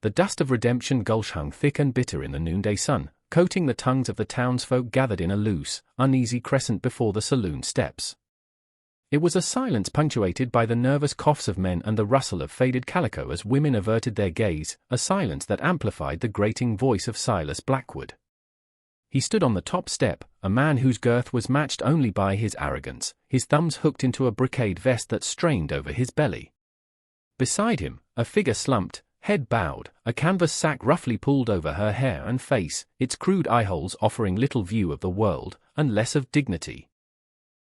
The dust of redemption gulch hung thick and bitter in the noonday sun, coating the tongues of the townsfolk gathered in a loose, uneasy crescent before the saloon steps. It was a silence punctuated by the nervous coughs of men and the rustle of faded calico as women averted their gaze, a silence that amplified the grating voice of Silas Blackwood. He stood on the top step, a man whose girth was matched only by his arrogance, his thumbs hooked into a brocade vest that strained over his belly. Beside him, a figure slumped, head bowed, a canvas sack roughly pulled over her hair and face, its crude eyeholes offering little view of the world, and less of dignity.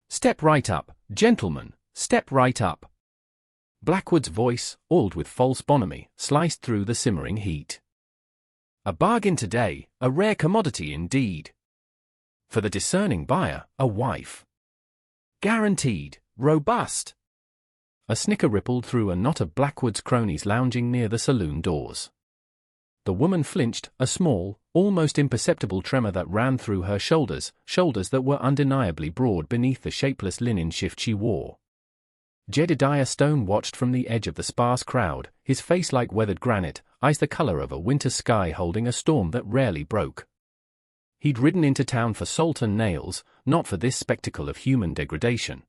"Step right up, gentlemen, step right up." Blackwood's voice, oiled with false bonhomie, sliced through the simmering heat. "A bargain today, a rare commodity indeed. For the discerning buyer, a wife. Guaranteed, robust." A snicker rippled through a knot of Blackwood's cronies lounging near the saloon doors. The woman flinched, a small, almost imperceptible tremor that ran through her shoulders that were undeniably broad beneath the shapeless linen shift she wore. Jedediah Stone watched from the edge of the sparse crowd, his face like weathered granite, eyes the color of a winter sky holding a storm that rarely broke. He'd ridden into town for salt and nails, not for this spectacle of human degradation.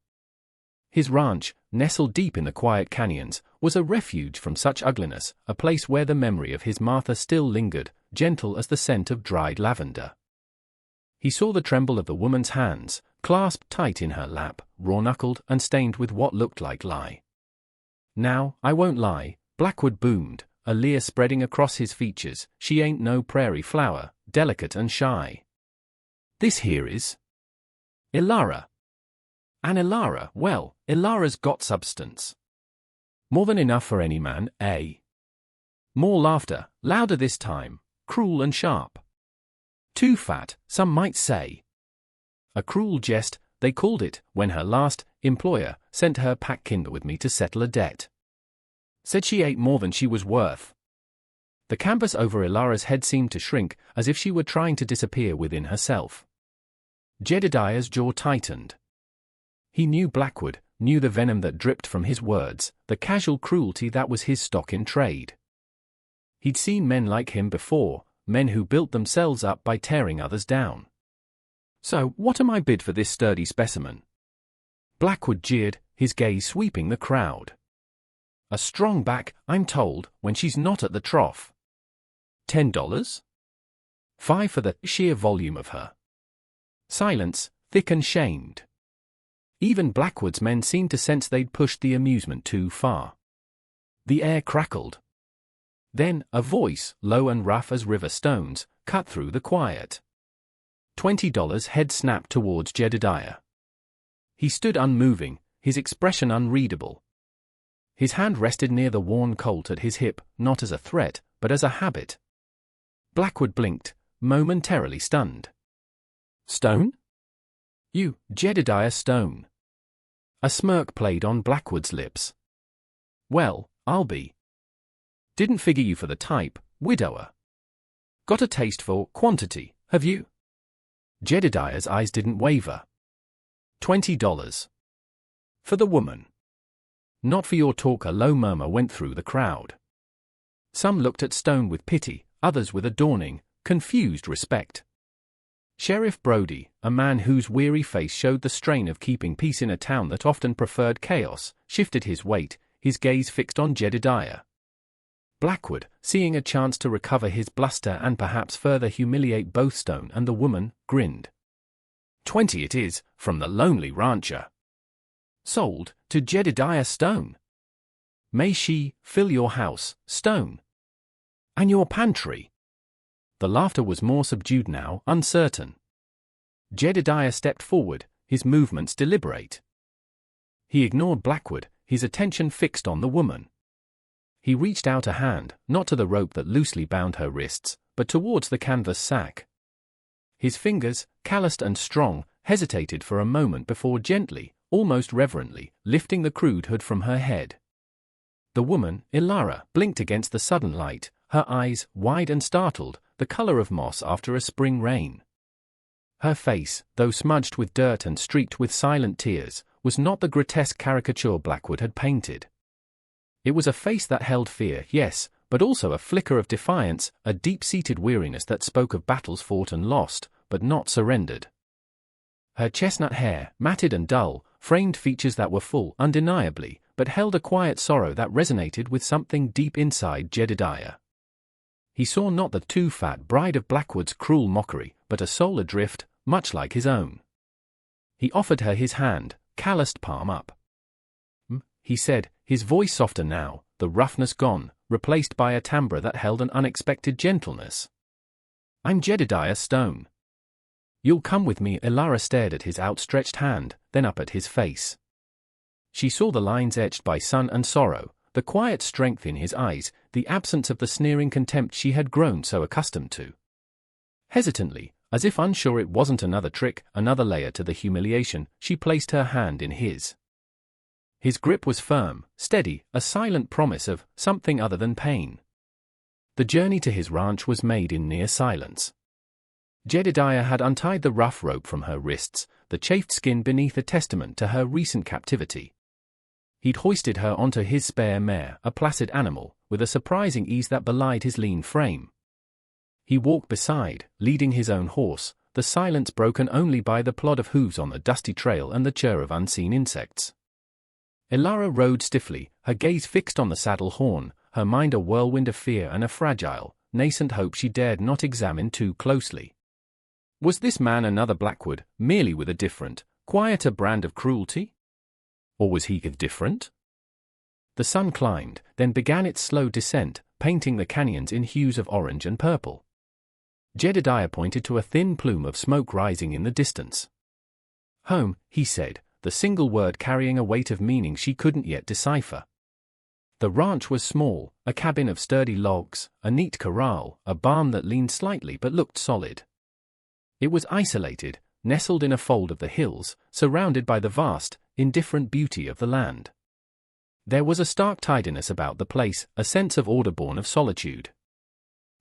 His ranch, nestled deep in the quiet canyons, was a refuge from such ugliness, a place where the memory of his Martha still lingered, gentle as the scent of dried lavender. He saw the tremble of the woman's hands, clasped tight in her lap, raw-knuckled and stained with what looked like lie. "Now, I won't lie," Blackwood boomed, a leer spreading across his features. "She ain't no prairie flower, delicate and shy. This here is Ilara. And Ilara, well, Ilara's got substance. More than enough for any man, eh?" More laughter, louder this time, cruel and sharp. Too fat, some might say. A cruel jest, they called it, when her last employer sent her pack kinder with me to settle a debt. Said she ate more than she was worth. The canvas over Ilara's head seemed to shrink, as if she were trying to disappear within herself. Jedediah's jaw tightened. He knew Blackwood, knew the venom that dripped from his words, the casual cruelty that was his stock in trade. He'd seen men like him before, men who built themselves up by tearing others down. "So, what am I bid for this sturdy specimen?" Blackwood jeered, his gaze sweeping the crowd. "A strong back, I'm told, when she's not at the trough. $10? $5 for the sheer volume of her." Silence, thick and shamed. Even Blackwood's men seemed to sense they'd pushed the amusement too far. The air crackled. Then, a voice, low and rough as river stones, cut through the quiet. $20. Head snapped towards Jedediah. He stood unmoving, his expression unreadable. His hand rested near the worn Colt at his hip, not as a threat, but as a habit. Blackwood blinked, momentarily stunned. "Stone? You, Jedediah Stone." A smirk played on Blackwood's lips. "Well, I'll be. Didn't figure you for the type, widower. Got a taste for quantity, have you?" Jedediah's eyes didn't waver. $20. For the woman. Not for your talk. A low murmur went through the crowd. Some looked at Stone with pity, others with a dawning, confused respect. Sheriff Brody, a man whose weary face showed the strain of keeping peace in a town that often preferred chaos, shifted his weight, his gaze fixed on Jedediah. Blackwood, seeing a chance to recover his bluster and perhaps further humiliate both Stone and the woman, grinned. "20 it is, from the lonely rancher. Sold, to Jedediah Stone. May she fill your house, Stone. And your pantry." The laughter was more subdued now, uncertain. Jedediah stepped forward, his movements deliberate. He ignored Blackwood, his attention fixed on the woman. He reached out a hand, not to the rope that loosely bound her wrists, but towards the canvas sack. His fingers, calloused and strong, hesitated for a moment before gently, almost reverently, lifting the crude hood from her head. The woman, Ilara, blinked against the sudden light, her eyes, wide and startled, the color of moss after a spring rain. Her face, though smudged with dirt and streaked with silent tears, was not the grotesque caricature Blackwood had painted. It was a face that held fear, yes, but also a flicker of defiance, a deep-seated weariness that spoke of battles fought and lost, but not surrendered. Her chestnut hair, matted and dull, framed features that were full, undeniably, but held a quiet sorrow that resonated with something deep inside Jedediah. He saw not the too-fat bride of Blackwood's cruel mockery, but a soul adrift, much like his own. He offered her his hand, calloused palm up. He said, his voice softer now, the roughness gone, replaced by a timbre that held an unexpected gentleness. "I'm Jedediah Stone. You'll come with me." Elara stared at his outstretched hand, then up at his face. She saw the lines etched by sun and sorrow, the quiet strength in his eyes, the absence of the sneering contempt she had grown so accustomed to. Hesitantly, as if unsure it wasn't another trick, another layer to the humiliation, she placed her hand in his. His grip was firm, steady, a silent promise of something other than pain. The journey to his ranch was made in near silence. Jedediah had untied the rough rope from her wrists, the chafed skin beneath a testament to her recent captivity. He'd hoisted her onto his spare mare, a placid animal, with a surprising ease that belied his lean frame. He walked beside, leading his own horse, the silence broken only by the plod of hooves on the dusty trail and the chirr of unseen insects. Elara rode stiffly, her gaze fixed on the saddle horn, her mind a whirlwind of fear and a fragile, nascent hope she dared not examine too closely. Was this man another Blackwood, merely with a different, quieter brand of cruelty? Or was he different? The sun climbed, then began its slow descent, painting the canyons in hues of orange and purple. Jedediah pointed to a thin plume of smoke rising in the distance. "Home," he said, the single word carrying a weight of meaning she couldn't yet decipher. The ranch was small, a cabin of sturdy logs, a neat corral, a barn that leaned slightly but looked solid. It was isolated, nestled in a fold of the hills, surrounded by the vast, indifferent beauty of the land. There was a stark tidiness about the place, a sense of order born of solitude.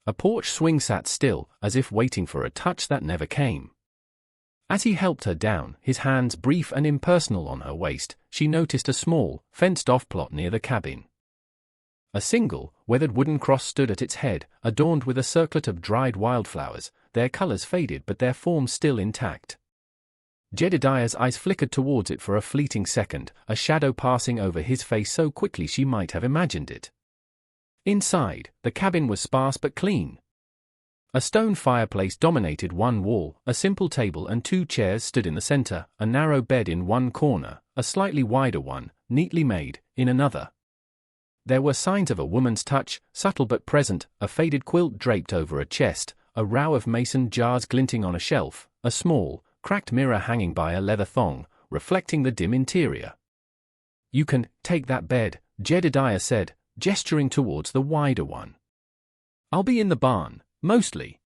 A porch swing sat still, as if waiting for a touch that never came. As he helped her down, his hands brief and impersonal on her waist, she noticed a small, fenced-off plot near the cabin. A single, weathered wooden cross stood at its head, adorned with a circlet of dried wildflowers, their colors faded but their forms still intact. Jedediah's eyes flickered towards it for a fleeting second, a shadow passing over his face so quickly she might have imagined it. Inside, the cabin was sparse but clean. A stone fireplace dominated one wall, a simple table and 2 chairs stood in the center, a narrow bed in one corner, a slightly wider one, neatly made, in another. There were signs of a woman's touch, subtle but present, a faded quilt draped over a chest, a row of mason jars glinting on a shelf, a small, cracked mirror hanging by a leather thong, reflecting the dim interior. "You can take that bed," Jedediah said, gesturing towards the wider one. "I'll be in the barn, mostly."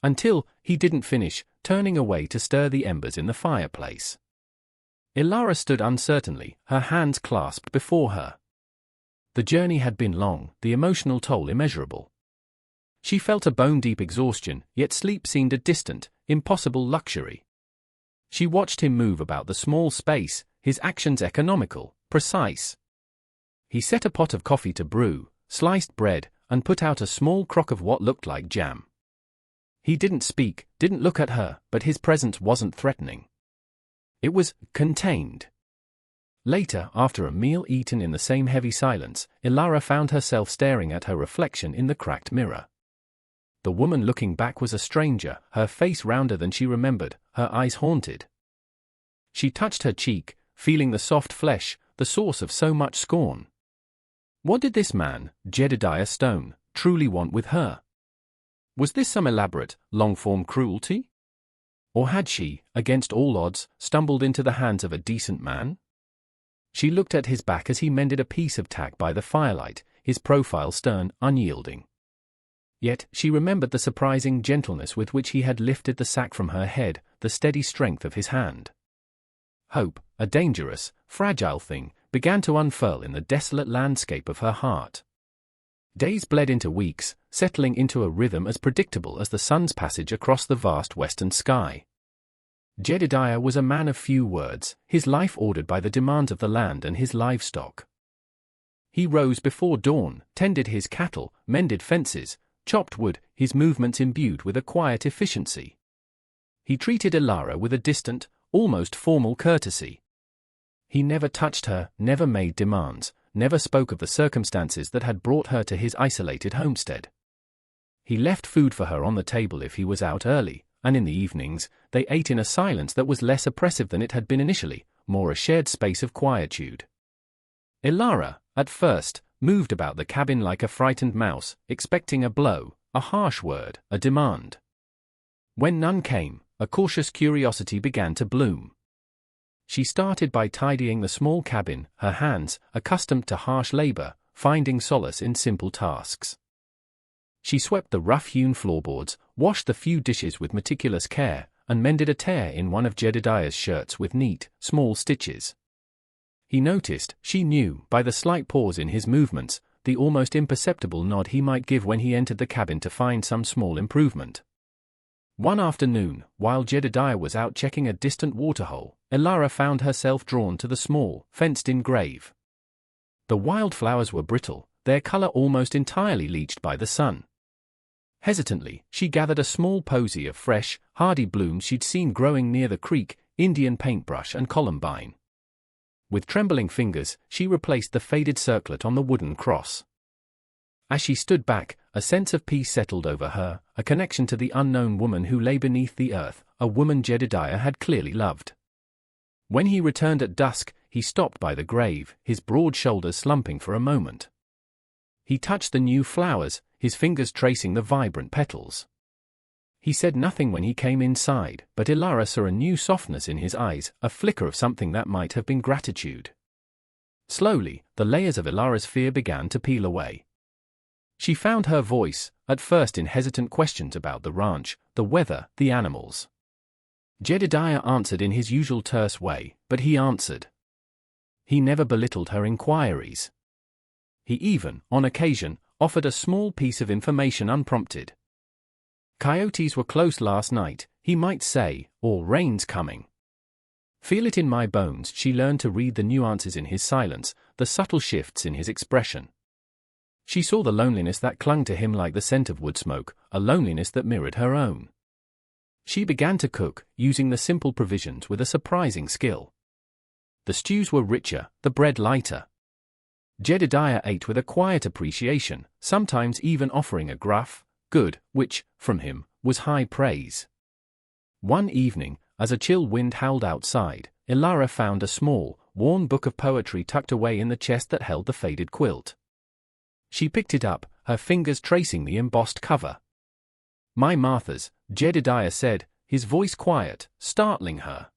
Until, he didn't finish, turning away to stir the embers in the fireplace. Elara stood uncertainly, her hands clasped before her. The journey had been long, the emotional toll immeasurable. She felt a bone-deep exhaustion, yet sleep seemed a distant, impossible luxury. She watched him move about the small space, his actions economical, precise. He set a pot of coffee to brew, sliced bread, and put out a small crock of what looked like jam. He didn't speak, didn't look at her, but his presence wasn't threatening. It was contained. Later, after a meal eaten in the same heavy silence, Elara found herself staring at her reflection in the cracked mirror. The woman looking back was a stranger, her face rounder than she remembered, her eyes haunted. She touched her cheek, feeling the soft flesh, the source of so much scorn. What did this man, Jedediah Stone, truly want with her? Was this some elaborate, long-form cruelty? Or had she, against all odds, stumbled into the hands of a decent man? She looked at his back as he mended a piece of tack by the firelight, his profile stern, unyielding. Yet, she remembered the surprising gentleness with which he had lifted the sack from her head, the steady strength of his hand. Hope, a dangerous, fragile thing, began to unfurl in the desolate landscape of her heart. Days bled into weeks, settling into a rhythm as predictable as the sun's passage across the vast western sky. Jedediah was a man of few words, his life ordered by the demands of the land and his livestock. He rose before dawn, tended his cattle, mended fences, chopped wood, his movements imbued with a quiet efficiency. He treated Ilara with a distant, almost formal courtesy. He never touched her, never made demands, never spoke of the circumstances that had brought her to his isolated homestead. He left food for her on the table if he was out early, and in the evenings, they ate in a silence that was less oppressive than it had been initially, more a shared space of quietude. Ilara, at first, moved about the cabin like a frightened mouse, expecting a blow, a harsh word, a demand. When none came, a cautious curiosity began to bloom. She started by tidying the small cabin, her hands, accustomed to harsh labor, finding solace in simple tasks. She swept the rough-hewn floorboards, washed the few dishes with meticulous care, and mended a tear in one of Jedediah's shirts with neat, small stitches. He noticed, she knew, by the slight pause in his movements, the almost imperceptible nod he might give when he entered the cabin to find some small improvement. One afternoon, while Jedediah was out checking a distant waterhole, Ilara found herself drawn to the small, fenced-in grave. The wildflowers were brittle, their color almost entirely bleached by the sun. Hesitantly, she gathered a small posy of fresh, hardy blooms she'd seen growing near the creek, Indian paintbrush and columbine. With trembling fingers, she replaced the faded circlet on the wooden cross. As she stood back, a sense of peace settled over her, a connection to the unknown woman who lay beneath the earth, a woman Jedediah had clearly loved. When he returned at dusk, he stopped by the grave, his broad shoulders slumping for a moment. He touched the new flowers, his fingers tracing the vibrant petals. He said nothing when he came inside, but Ilara saw a new softness in his eyes, a flicker of something that might have been gratitude. Slowly, the layers of Ilara's fear began to peel away. She found her voice, at first in hesitant questions about the ranch, the weather, the animals. Jedediah answered in his usual terse way, but he answered. He never belittled her inquiries. He even, on occasion, offered a small piece of information unprompted. Coyotes were close last night, he might say, or rain's coming. Feel it in my bones, she learned to read the nuances in his silence, the subtle shifts in his expression. She saw the loneliness that clung to him like the scent of wood smoke, a loneliness that mirrored her own. She began to cook, using the simple provisions with a surprising skill. The stews were richer, the bread lighter. Jedediah ate with a quiet appreciation, sometimes even offering a gruff, good, which, from him, was high praise. One evening, as a chill wind howled outside, Ilara found a small, worn book of poetry tucked away in the chest that held the faded quilt. She picked it up, her fingers tracing the embossed cover. "My Marthas," Jedediah said, his voice quiet, startling her.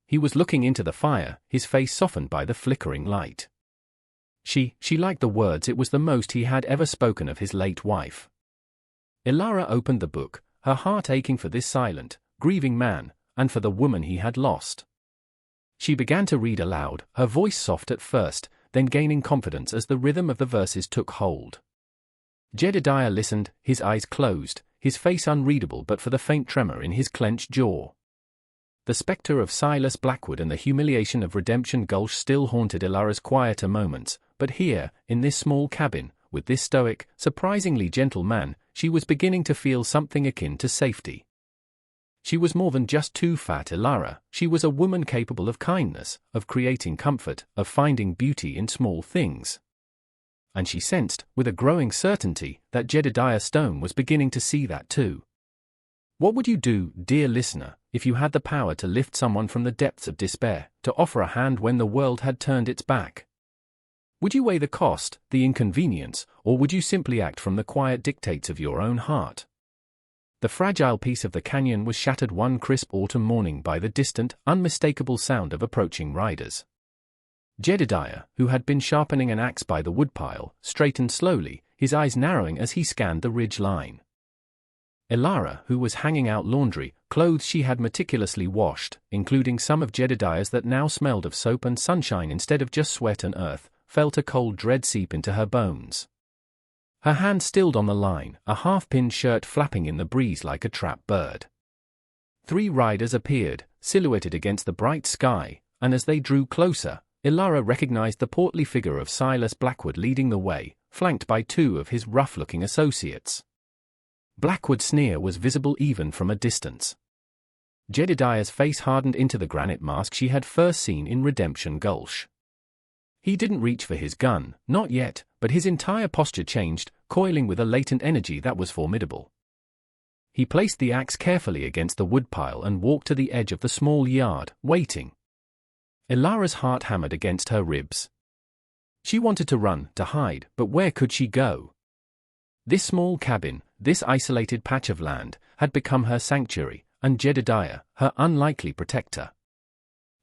He was looking into the fire, his face softened by the flickering light. She liked the words, it was the most he had ever spoken of his late wife. Ilara opened the book, her heart aching for this silent, grieving man, and for the woman he had lost. She began to read aloud, her voice soft at first, then gaining confidence as the rhythm of the verses took hold. Jedediah listened, his eyes closed, his face unreadable but for the faint tremor in his clenched jaw. The specter of Silas Blackwood and the humiliation of Redemption Gulch still haunted Ilara's quieter moments, but here, in this small cabin, with this stoic, surprisingly gentle man, she was beginning to feel something akin to safety. She was more than just too fat Ilara, she was a woman capable of kindness, of creating comfort, of finding beauty in small things. And she sensed, with a growing certainty, that Jedediah Stone was beginning to see that too. What would you do, dear listener, if you had the power to lift someone from the depths of despair, to offer a hand when the world had turned its back? Would you weigh the cost, the inconvenience, or would you simply act from the quiet dictates of your own heart? The fragile peace of the canyon was shattered one crisp autumn morning by the distant, unmistakable sound of approaching riders. Jedediah, who had been sharpening an axe by the woodpile, straightened slowly, his eyes narrowing as he scanned the ridge line. Ilara, who was hanging out laundry, clothes she had meticulously washed, including some of Jedediah's that now smelled of soap and sunshine instead of just sweat and earth, felt a cold dread seep into her bones. Her hand stilled on the line, a half-pinned shirt flapping in the breeze like a trapped bird. 3 riders appeared, silhouetted against the bright sky, and as they drew closer, Ilara recognized the portly figure of Silas Blackwood leading the way, flanked by two of his rough-looking associates. Blackwood's sneer was visible even from a distance. Jedediah's face hardened into the granite mask she had first seen in Redemption Gulch. He didn't reach for his gun, not yet, but his entire posture changed, coiling with a latent energy that was formidable. He placed the axe carefully against the woodpile and walked to the edge of the small yard, waiting. Ilara's heart hammered against her ribs. She wanted to run, to hide, but where could she go? This small cabin, this isolated patch of land, had become her sanctuary, and Jedediah, her unlikely protector.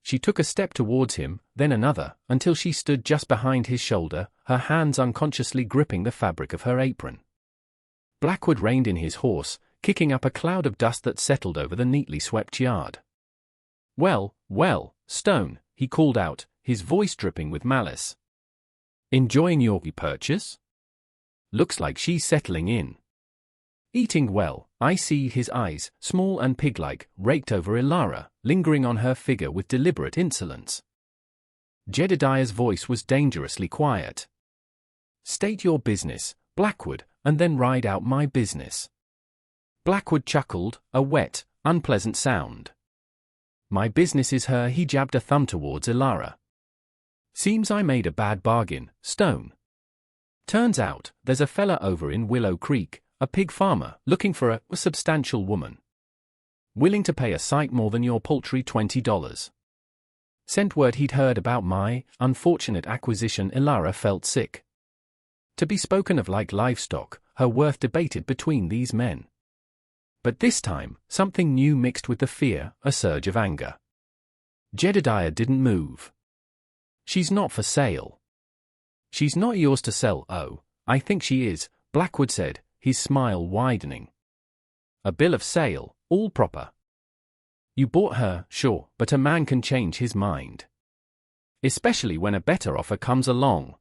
She took a step towards him, then another, until she stood just behind his shoulder, her hands unconsciously gripping the fabric of her apron. Blackwood reined in his horse, kicking up a cloud of dust that settled over the neatly swept yard. "Well, well, Stone," he called out, his voice dripping with malice. "Enjoying your purchase? Looks like she's settling in." Eating well, I see. His eyes, small and pig-like, raked over Ilara, lingering on her figure with deliberate insolence. Jedediah's voice was dangerously quiet. "State your business, Blackwood, and then ride out my business." Blackwood chuckled, a wet, unpleasant sound. "My business is her." He jabbed a thumb towards Ilara. "Seems I made a bad bargain, Stone. Turns out, there's a fella over in Willow Creek, a pig farmer, looking for a substantial woman. Willing to pay a sight more than your paltry $20. Sent word he'd heard about my unfortunate acquisition." Ilara felt sick. To be spoken of like livestock, her worth debated between these men. But this time, something new mixed with the fear, a surge of anger. Jedediah didn't move. "She's not for sale." "She's not yours to sell." "Oh, I think she is," Blackwood said, his smile widening. "A bill of sale, all proper. You bought her, sure, but a man can change his mind. Especially when a better offer comes along.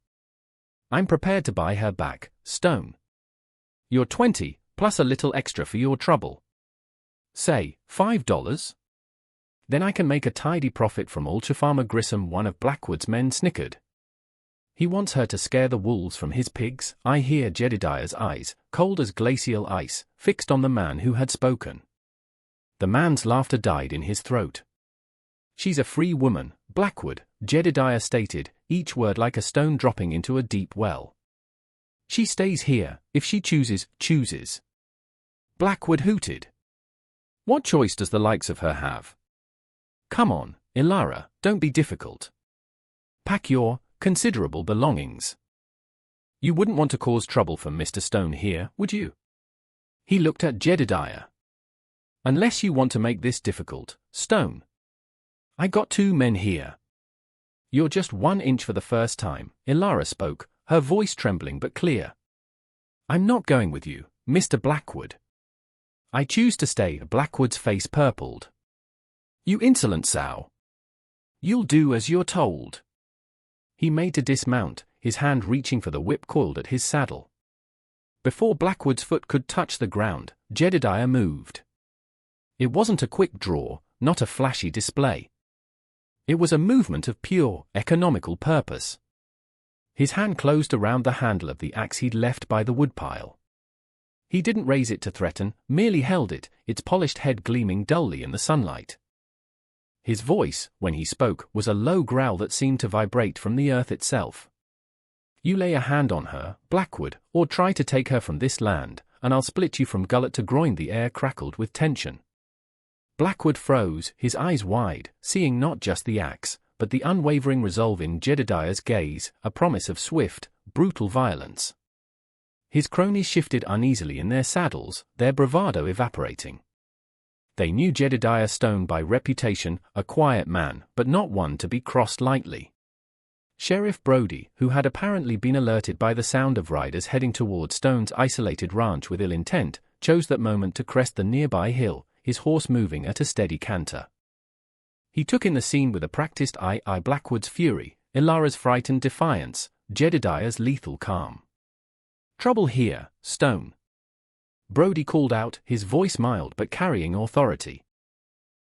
I'm prepared to buy her back, Stone. You're 20, plus a little extra for your trouble. Say, $5? Then I can make a tidy profit from all." Farmer Grissom, one of Blackwood's men, snickered. "He wants her to scare the wolves from his pigs." I hear Jedediah's eyes, cold as glacial ice, fixed on the man who had spoken. The man's laughter died in his throat. "She's a free woman, Blackwood," Jedediah stated, each word like a stone dropping into a deep well. "She stays here, if she chooses." Blackwood hooted. "What choice does the likes of her have? Come on, Ilara, don't be difficult. Pack your considerable belongings. You wouldn't want to cause trouble for Mr. Stone here, would you?" He looked at Jedediah. "Unless you want to make this difficult, Stone. I got 2 men here." "You're just 1 inch for the first time," Ilara spoke, her voice trembling but clear. "I'm not going with you, Mr. Blackwood. I choose to stay." Blackwood's face purpled. "You insolent sow. You'll do as you're told." He made to dismount, his hand reaching for the whip coiled at his saddle. Before Blackwood's foot could touch the ground, Jedediah moved. It wasn't a quick draw, not a flashy display. It was a movement of pure, economical purpose. His hand closed around the handle of the axe he'd left by the woodpile. He didn't raise it to threaten, merely held it, its polished head gleaming dully in the sunlight. His voice, when he spoke, was a low growl that seemed to vibrate from the earth itself. "You lay a hand on her, Blackwood, or try to take her from this land, and I'll split you from gullet to groin." The air crackled with tension. Blackwood froze, his eyes wide, seeing not just the axe, but the unwavering resolve in Jedediah's gaze, a promise of swift, brutal violence. His cronies shifted uneasily in their saddles, their bravado evaporating. They knew Jedediah Stone by reputation, a quiet man, but not one to be crossed lightly. Sheriff Brody, who had apparently been alerted by the sound of riders heading toward Stone's isolated ranch with ill intent, chose that moment to crest the nearby hill, his horse moving at a steady canter. He took in the scene with a practiced eye. Blackwood's fury, Ilara's frightened defiance, Jedediah's lethal calm. "Trouble here, Stone," Brody called out, his voice mild but carrying authority.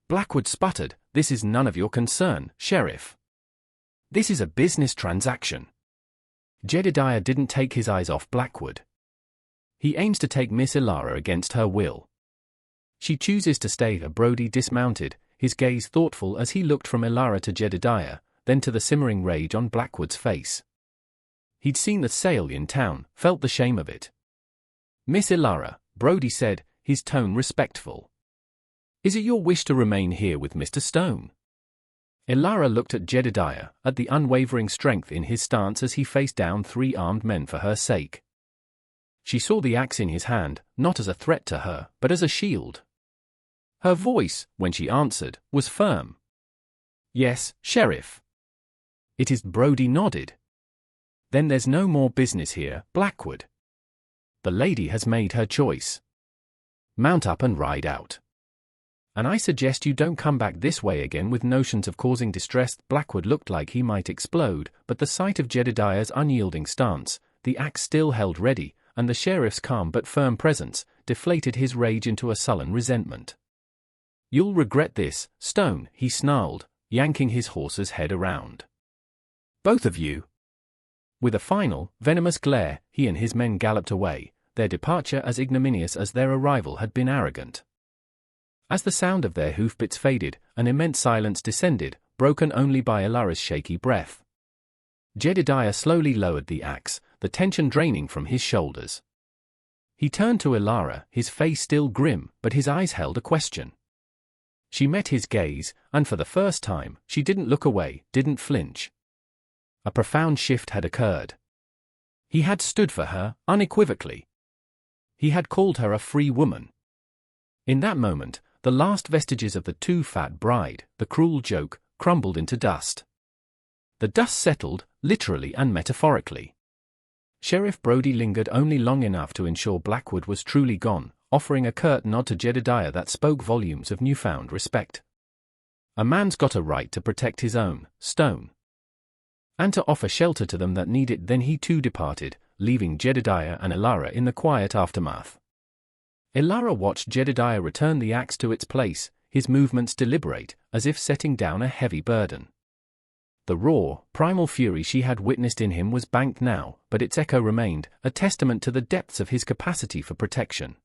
Blackwood sputtered, "This is none of your concern, Sheriff." This is a business transaction. Jedediah didn't take his eyes off Blackwood. He aims to take Miss Ilara against her will. She chooses to stay. Brody dismounted, his gaze thoughtful as he looked from Ilara to Jedediah, then to the simmering rage on Blackwood's face. He'd seen the sale in town, felt the shame of it. Miss Ilara, Brody said, his tone respectful. Is it your wish to remain here with Mr. Stone? Ilara looked at Jedediah, at the unwavering strength in his stance as he faced down 3 armed men for her sake. She saw the axe in his hand, not as a threat to her, but as a shield. Her voice, when she answered, was firm. Yes, Sheriff. It is. Brody nodded. Then there's no more business here, Blackwood. The lady has made her choice. Mount up and ride out. And I suggest you don't come back this way again with notions of causing distress. Blackwood looked like he might explode, but the sight of Jedediah's unyielding stance, the axe still held ready, and the sheriff's calm but firm presence, deflated his rage into a sullen resentment. You'll regret this, Stone, he snarled, yanking his horse's head around. Both of you. With a final, venomous glare, he and his men galloped away, their departure as ignominious as their arrival had been arrogant. As the sound of their hoofbeats faded, an immense silence descended, broken only by Ilara's shaky breath. Jedediah slowly lowered the axe, the tension draining from his shoulders. He turned to Ilara, his face still grim, but his eyes held a question. She met his gaze, and for the first time, she didn't look away, didn't flinch. A profound shift had occurred. He had stood for her, unequivocally. He had called her a free woman. In that moment, the last vestiges of the too-fat bride, the cruel joke, crumbled into dust. The dust settled, literally and metaphorically. Sheriff Brody lingered only long enough to ensure Blackwood was truly gone, offering a curt nod to Jedediah that spoke volumes of newfound respect. A man's got a right to protect his own, Stone. And to offer shelter to them that need it. Then he too departed, leaving Jedediah and Ilara in the quiet aftermath. Ilara watched Jedediah return the axe to its place, his movements deliberate, as if setting down a heavy burden. The raw, primal fury she had witnessed in him was banked now, but its echo remained, a testament to the depths of his capacity for protection.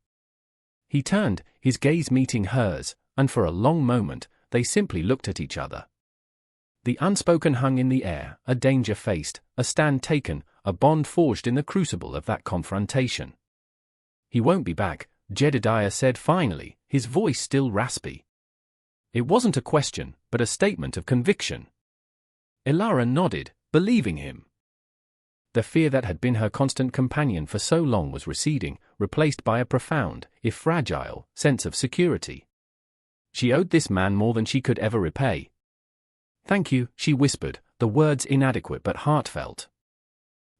He turned, his gaze meeting hers, and for a long moment, they simply looked at each other. The unspoken hung in the air, a danger faced, a stand taken, a bond forged in the crucible of that confrontation. He won't be back, Jedediah said finally, his voice still raspy. It wasn't a question, but a statement of conviction. Ilara nodded, believing him. The fear that had been her constant companion for so long was receding, replaced by a profound, if fragile, sense of security. She owed this man more than she could ever repay. Thank you, she whispered, the words inadequate but heartfelt.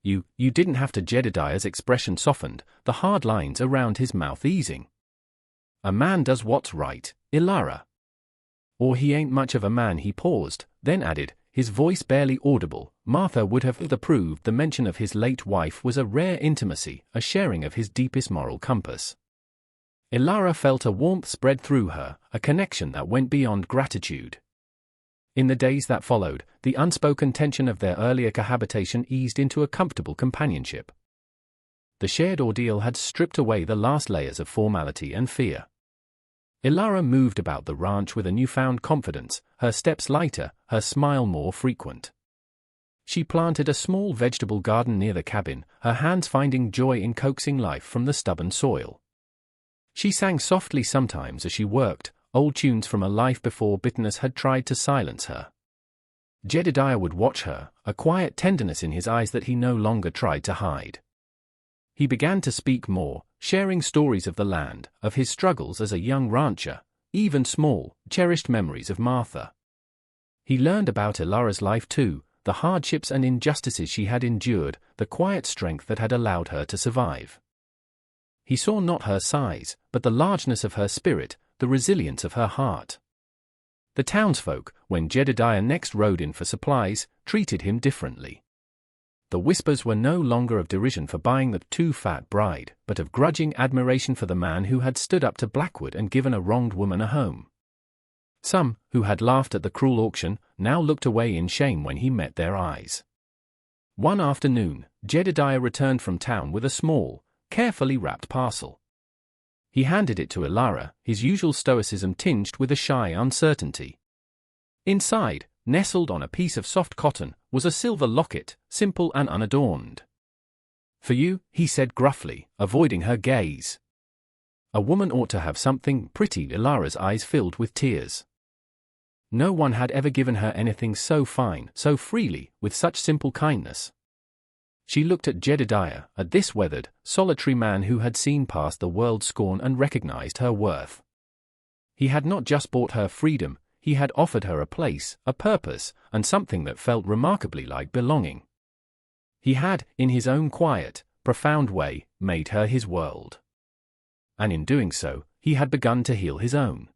You didn't have to. Jedediah's expression softened, the hard lines around his mouth easing. A man does what's right, Ilara. Or he ain't much of a man. He paused, then added, his voice barely audible, Martha would have approved. The mention of his late wife was a rare intimacy, a sharing of his deepest moral compass. Ilara felt a warmth spread through her, a connection that went beyond gratitude. In the days that followed, the unspoken tension of their earlier cohabitation eased into a comfortable companionship. The shared ordeal had stripped away the last layers of formality and fear. Ilara moved about the ranch with a newfound confidence, her steps lighter, her smile more frequent. She planted a small vegetable garden near the cabin, her hands finding joy in coaxing life from the stubborn soil. She sang softly sometimes as she worked, old tunes from a life before bitterness had tried to silence her. Jedediah would watch her, a quiet tenderness in his eyes that he no longer tried to hide. He began to speak more, sharing stories of the land, of his struggles as a young rancher, even small, cherished memories of Martha. He learned about Ilara's life too, the hardships and injustices she had endured, the quiet strength that had allowed her to survive. He saw not her size, but the largeness of her spirit, the resilience of her heart. The townsfolk, when Jedediah next rode in for supplies, treated him differently. The whispers were no longer of derision for buying the too-fat bride, but of grudging admiration for the man who had stood up to Blackwood and given a wronged woman a home. Some, who had laughed at the cruel auction, now looked away in shame when he met their eyes. One afternoon, Jedediah returned from town with a small, carefully wrapped parcel. He handed it to Ilara, his usual stoicism tinged with a shy uncertainty. Inside, nestled on a piece of soft cotton, was a silver locket, simple and unadorned. "For you," he said gruffly, avoiding her gaze. "A woman ought to have something pretty." Ilara's eyes filled with tears. No one had ever given her anything so fine, so freely, with such simple kindness. She looked at Jedediah, at this weathered, solitary man who had seen past the world's scorn and recognized her worth. He had not just bought her freedom, he had offered her a place, a purpose, and something that felt remarkably like belonging. He had, in his own quiet, profound way, made her his world. And in doing so, he had begun to heal his own.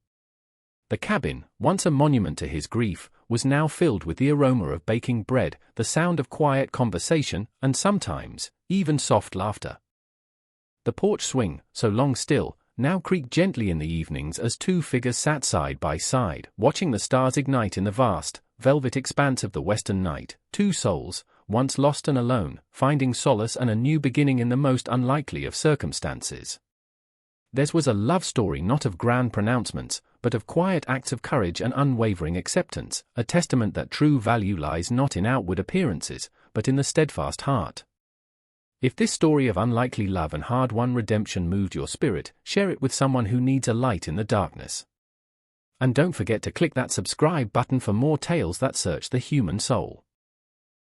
The cabin, once a monument to his grief, was now filled with the aroma of baking bread, the sound of quiet conversation, and sometimes, even soft laughter. The porch swing, so long still, now creaked gently in the evenings as two figures sat side by side, watching the stars ignite in the vast, velvet expanse of the western night, two souls, once lost and alone, finding solace and a new beginning in the most unlikely of circumstances. Theirs was a love story not of grand pronouncements, but of quiet acts of courage and unwavering acceptance, a testament that true value lies not in outward appearances, but in the steadfast heart. If this story of unlikely love and hard-won redemption moved your spirit, share it with someone who needs a light in the darkness. And don't forget to click that subscribe button for more tales that search the human soul.